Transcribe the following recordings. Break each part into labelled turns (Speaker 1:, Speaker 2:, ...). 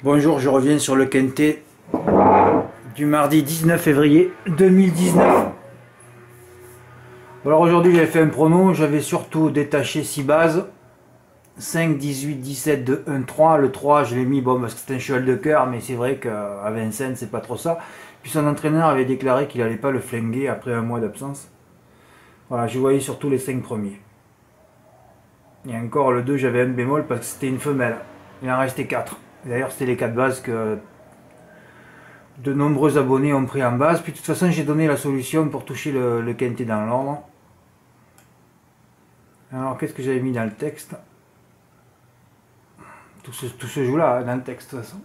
Speaker 1: Bonjour, je reviens sur le quintet du mardi 19 février 2019. Alors aujourd'hui j'avais fait un prono, j'avais surtout détaché 6 bases. 5, 18, 17, 2, 1, 3. Le 3 je l'ai mis bon parce que c'est un cheval de cœur, mais c'est vrai qu'à Vincennes c'est pas trop ça. Puis son entraîneur avait déclaré qu'il allait pas le flinguer après un mois d'absence. Voilà, je voyais surtout les 5 premiers. Et encore le 2 j'avais un bémol parce que c'était une femelle. Il en restait 4. D'ailleurs c'était les 4 bases que de nombreux abonnés ont pris en base. Puis de toute façon j'ai donné la solution pour toucher le quintet dans l'ordre. Alors qu'est-ce que j'avais mis dans le texte? Tout se joue là, dans le texte de toute façon.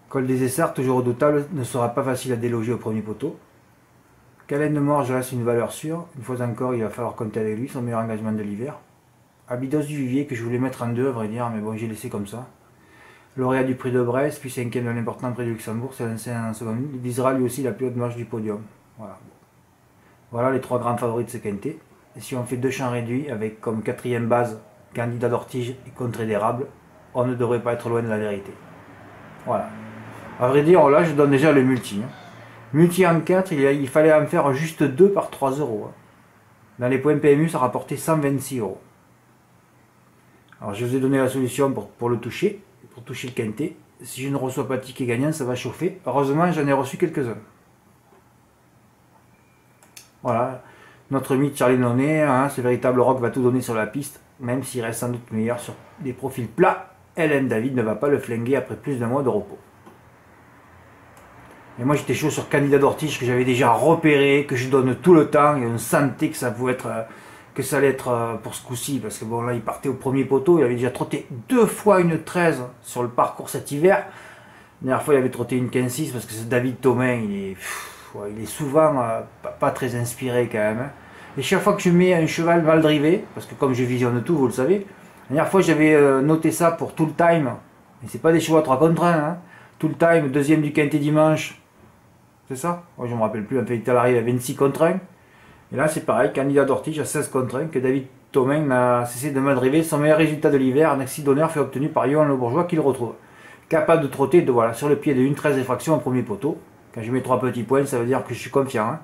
Speaker 1: Col des Essarts, toujours redoutable, ne sera pas facile à déloger au premier poteau. Calaine de Morge reste une valeur sûre. Une fois encore, il va falloir compter avec lui, son meilleur engagement de l'hiver. Abydos du Vivier, que je voulais mettre en 2, à vrai dire, mais bon, j'ai laissé comme ça. Lauréat du prix de Brest, puis 5e de l'important prix de Luxembourg, c'est lancé en seconde. Il visera lui aussi la plus haute marche du podium. Voilà. Voilà les 3 grands favoris de ce quintet. Et si on fait 2 champs réduits, avec comme 4e base Candidat d'Ortige et Contre d'érable, on ne devrait pas être loin de la vérité. Voilà. À vrai dire, là, je donne déjà le multi. Multi en 4, il fallait en faire juste 2 par 3 euros. Dans les points PMU, ça rapportait 126 euros. Alors, je vous ai donné la solution pour le toucher, pour toucher le quintet. Si je ne reçois pas de ticket gagnant, ça va chauffer. Heureusement, j'en ai reçu quelques-uns. Voilà. Notre mythe Charlie Nonnet, ce véritable rock va tout donner sur la piste, même s'il reste sans doute meilleur sur des profils plats. Hélène David ne va pas le flinguer après plus d'un mois de repos. Et moi j'étais chaud sur Candidat d'Ortige que j'avais déjà repéré, que je donne tout le temps, et on sentait que ça pouvait être, que ça allait être pour ce coup-ci, parce que bon là il partait au premier poteau, il avait déjà trotté 2 fois une 13 sur le parcours cet hiver. La dernière fois il avait trotté une 15-6 parce que c'est David Thomain, il est souvent pas très inspiré quand même. Et chaque fois que je mets un cheval mal drivé, parce que comme je visionne tout, vous le savez, la dernière fois j'avais noté ça pour tout le time, et c'est pas des chevaux à 3 contre 1, tout le time, deuxième du quintet dimanche. C'est ça? Moi je me rappelle plus, en fait il arrive à 26 contre 1. Et là c'est pareil, Candidat d'Ortige à 16 contre 1, que David Thomain n'a cessé de mal driver. Son meilleur résultat de l'hiver, un accident d'honneur fait obtenu par Johan Le Bourgeois qui le retrouve. Capable de trotter voilà, sur le pied de 1,13 effraction au premier poteau. Quand je mets 3 petits points, ça veut dire que je suis confiant.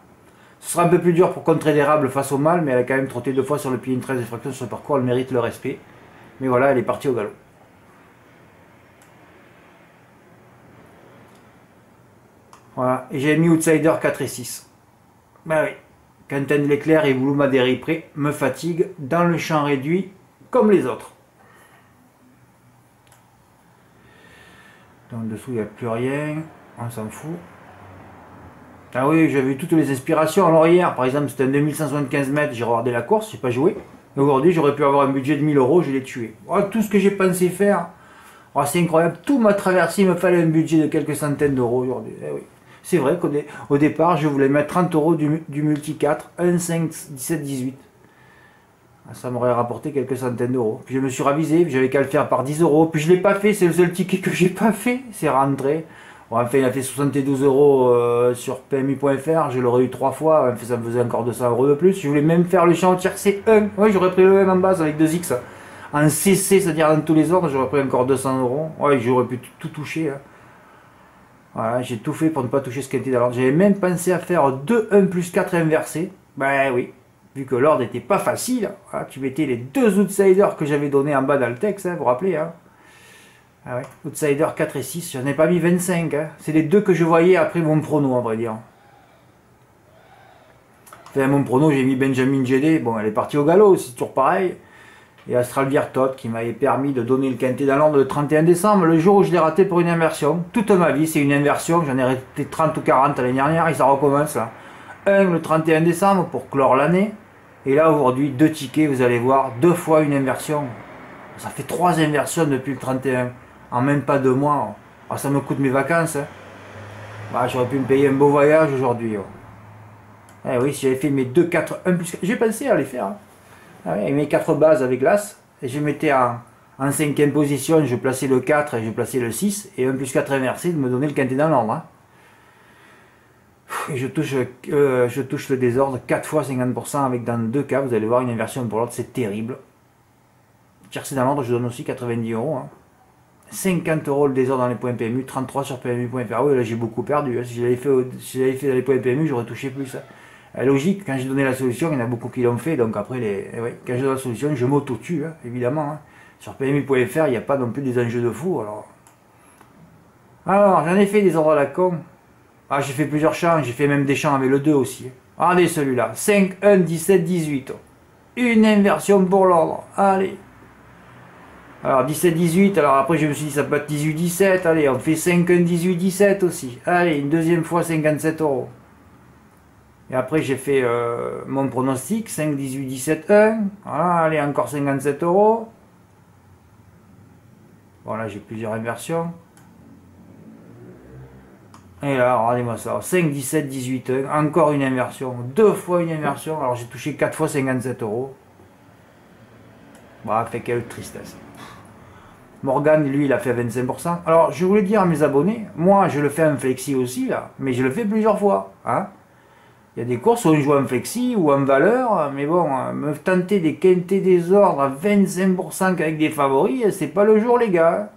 Speaker 1: Ce sera un peu plus dur pour Contre d'érable face au mâle, mais elle a quand même trotté 2 fois sur le pied 1,13 effraction sur le parcours, elle mérite le respect. Mais voilà, elle est partie au galop. Voilà, et j'ai mis Outsider 4 et 6. Ben oui, Quentin de l'Éclair et Boulouma Déripré me fatiguent dans le champ réduit comme les autres. En dessous, il n'y a plus rien, on s'en fout. Ah oui, j'avais eu toutes les inspirations. Alors hier, par exemple, c'était un 2175 mètres, j'ai regardé la course, j'ai pas joué. Aujourd'hui, j'aurais pu avoir un budget de 1000 euros, je l'ai tué. Oh, tout ce que j'ai pensé faire, oh, c'est incroyable. Tout m'a traversé, il me fallait un budget de quelques centaines d'euros aujourd'hui. Eh oui. C'est vrai qu'au départ, je voulais mettre 30 euros du multi 4, 1, 5, 17, 18. Ça m'aurait rapporté quelques centaines d'euros. Puis je me suis ravisé, j'avais qu'à le faire par 10 euros. Puis je ne l'ai pas fait, c'est le seul ticket que j'ai pas fait. C'est rentré. Bon, enfin, il a fait 72 euros sur PMU.fr. Je l'aurais eu 3 fois. Enfin, ça me faisait encore 200 euros de plus. Je voulais même faire le champ tiercé 1. Oui, j'aurais pris le 1 en base avec 2X. En CC, c'est-à-dire dans tous les ordres, j'aurais pris encore 200 euros. Ouais, j'aurais pu tout toucher. Voilà, j'ai tout fait pour ne pas toucher ce quintet d'ordre. J'avais même pensé à faire 2 1 plus 4 inversés. Ben oui, vu que l'ordre n'était pas facile, voilà, tu mettais les 2 outsiders que j'avais donnés en bas dans le texte, vous vous rappelez. Ah ouais, outsider 4 et 6, j'en ai pas mis 25. C'est les 2 que je voyais après mon prono, en vrai dire. Enfin, mon prono, j'ai mis Benjamin GD. Bon, elle est partie au galop, c'est toujours pareil. Et Astral Viertot qui m'avait permis de donner le quintet dans l'ordre le 31 décembre, le jour où je l'ai raté pour une inversion. Toute ma vie, c'est une inversion. J'en ai raté 30 ou 40 l'année dernière et ça recommence là. Un le 31 décembre pour clore l'année. Et là, aujourd'hui, 2 tickets, vous allez voir, 2 fois une inversion. Ça fait 3 inversions depuis le 31. En même pas 2 mois. Ah, ça me coûte mes vacances. Bah, j'aurais pu me payer un beau voyage aujourd'hui. Eh oui, si j'avais fait mes 2, 4, 1 plus 4. J'ai pensé à les faire. Ah oui, mes 4 bases avec l'As, et je mettais en 5e position, je plaçais le 4 et je plaçais le 6, et 1 plus 4 inversé de me donner le quintet dans l'ordre. Et je touche le désordre 4 fois 50% avec dans 2 cas, vous allez voir une inversion pour l'autre, c'est terrible. Tiercé dans l'ordre, je donne aussi 90 euros. Hein. 50 euros le désordre dans les points PMU, 33 sur PMU.fr. Oui, là j'ai beaucoup perdu. Hein. Si j'avais fait dans les points PMU, j'aurais touché plus. Hein. Logique, quand j'ai donné la solution, il y en a beaucoup qui l'ont fait. Donc après, quand je donne la solution, je m'auto-tue, hein, évidemment. Hein. Sur PMU.fr, il n'y a pas non plus des enjeux de fou. Alors j'en ai fait des ordres à la con. Ah, j'ai fait plusieurs champs, j'ai fait même des champs avec le 2 aussi. Hein. Regardez celui-là, 5, 1, 17, 18. Une inversion pour l'ordre. Allez. Alors 17-18, alors après je me suis dit ça peut être 18-17, allez on fait 5-1-18-17 aussi. Allez, une deuxième fois 57 euros. Et après j'ai fait mon pronostic, 5-18-17-1. Voilà, allez encore 57 euros. Voilà, j'ai plusieurs inversions. Et là, regardez-moi ça, 5-17-18-1, encore une inversion, deux fois une inversion. Alors j'ai touché 4 fois 57 euros. Voilà, fait quelle tristesse. Morgan, lui, il a fait 25%. Alors, je voulais dire à mes abonnés, moi, je le fais en flexi aussi, là, mais je le fais plusieurs fois. Hein. Il y a des courses où on joue en flexi ou en valeur, mais bon, me tenter des quintés des ordres à 25% avec des favoris, c'est pas le jour, les gars.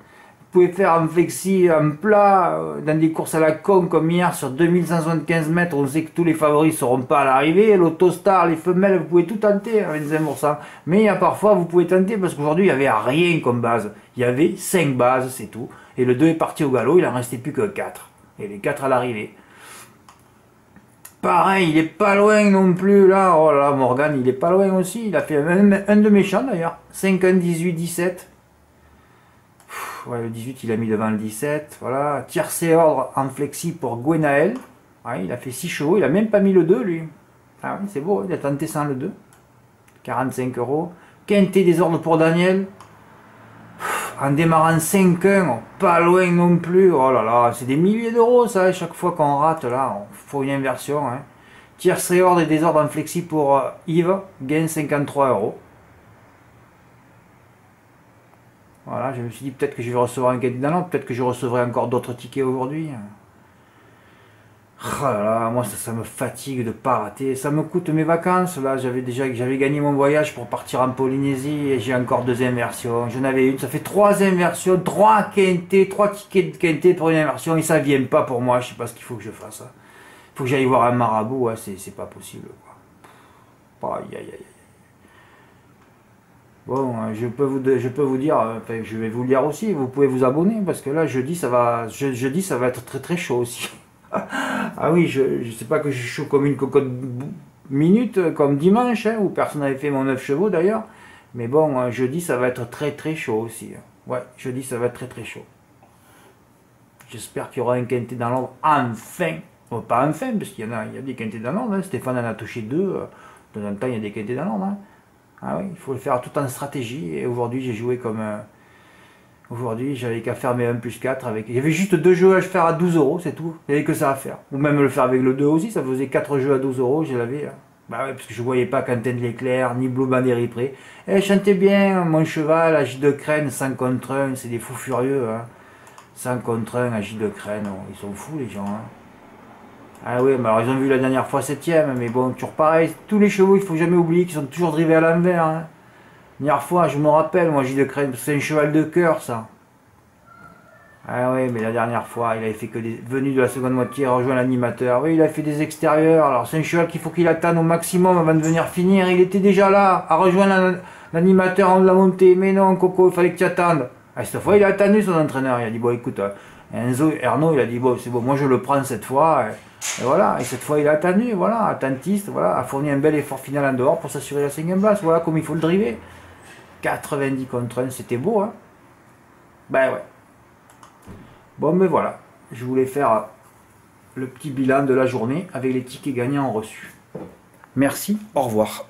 Speaker 1: Vous pouvez faire en flexi, en plat, dans des courses à la con comme hier sur 2175 mètres, on sait que tous les favoris ne seront pas à l'arrivée, l'autostar, les femelles, vous pouvez tout tenter à 25%. Mais il y a parfois, vous pouvez tenter parce qu'aujourd'hui, il n'y avait rien comme base. Il y avait 5 bases, c'est tout. Et le 2 est parti au galop, il n'en restait plus que 4. Et les 4 à l'arrivée. Pareil, il est pas loin non plus, là. Oh là, Morgan, il est pas loin aussi. Il a fait un de mes champs d'ailleurs. 5, 1, 18, 17. Ouais, le 18, il a mis devant le 17. Voilà. Tiercé ordre en flexi pour Gwenaël. Ouais, il a fait 6 chevaux. Il a même pas mis le 2, lui. Ah oui, c'est beau. Il a tenté sans le 2. 45 euros. Quinté des ordres pour Daniel. En démarrant 5-1, pas loin non plus. Oh là là, c'est des milliers d'euros, ça. Chaque fois qu'on rate, là, il faut une inversion. Hein. Tiercé ordre et des ordres en flexi pour Yves. Gain 53 euros. Voilà, je me suis dit peut-être que je vais recevoir un quintet dans l'ordre, peut-être que je recevrai encore d'autres tickets aujourd'hui. Oh là là, moi ça me fatigue de ne pas rater. Ça me coûte mes vacances. Là, j'avais gagné mon voyage pour partir en Polynésie et j'ai encore 2 inversions. J'en avais une, ça fait 3 inversions, 3 quintés, 3 tickets de quintet pour une inversion et ça ne vient pas pour moi. Je sais pas ce qu'il faut que je fasse. Il faut que j'aille voir un marabout, ouais, c'est pas possible. Quoi. Aïe, aïe, aïe. Bon, je peux vous dire, enfin, je vais vous le dire aussi, vous pouvez vous abonner parce que là jeudi ça va être très très chaud aussi. Ah oui, je sais pas que je suis chaud comme une cocotte minute, comme dimanche, hein, où personne n'avait fait mon 9 chevaux d'ailleurs. Mais bon, jeudi ça va être très très chaud aussi. Ouais, jeudi ça va être très très chaud. J'espère qu'il y aura un quintet dans l'ordre enfin. Bon, pas enfin, parce qu'il y a des quintés dans l'ordre. Hein. Stéphane en a touché 2. De temps en temps, il y a des quintés dans l'ordre. Hein. Ah oui, il faut le faire tout en stratégie. Et aujourd'hui, j'ai joué comme... Aujourd'hui, j'avais qu'à faire mes 1 plus 4 avec... Il y avait juste 2 jeux à faire à 12 euros, c'est tout. Il n'y avait que ça à faire. Ou même le faire avec le 2 aussi, ça faisait 4 jeux à 12 euros, je l'avais. Bah ouais, parce que je voyais pas Quentin de l'Éclair, ni Blue Band Ripré. Eh, chantait bien, mon cheval, Agi de Crène, 100 contre 1, c'est des fous furieux. Hein. 100 contre 1, Agi de Crène, oh, ils sont fous les gens. Hein. Ah oui, mais alors ils ont vu la dernière fois 7ème, mais bon, toujours pareil, tous les chevaux, il faut jamais oublier qu'ils sont toujours drivés à l'envers. Hein. La dernière fois, je me rappelle, moi, Gilles de Crène, c'est un cheval de cœur, ça. Ah oui, mais la dernière fois, il avait fait que des venus de la seconde moitié, rejoint l'animateur. Oui, il a fait des extérieurs, alors c'est un cheval qu'il faut qu'il attende au maximum avant de venir finir. Il était déjà là, à rejoindre l'animateur en la montée. Mais non, Coco, il fallait que tu attendes. Ah, cette fois, il a attendu son entraîneur. Il a dit, bon, écoute, Enzo, Ernaud, il a dit, bon, c'est bon, moi je le prends cette fois. Et voilà, et cette fois il a attendu, voilà, attentiste, voilà, a fourni un bel effort final en dehors pour s'assurer la 5ème place, voilà comme il faut le driver. 90 contre 1, c'était beau, hein. Ben ouais. Bon, mais voilà, je voulais faire le petit bilan de la journée avec les tickets gagnants reçus. Merci, au revoir.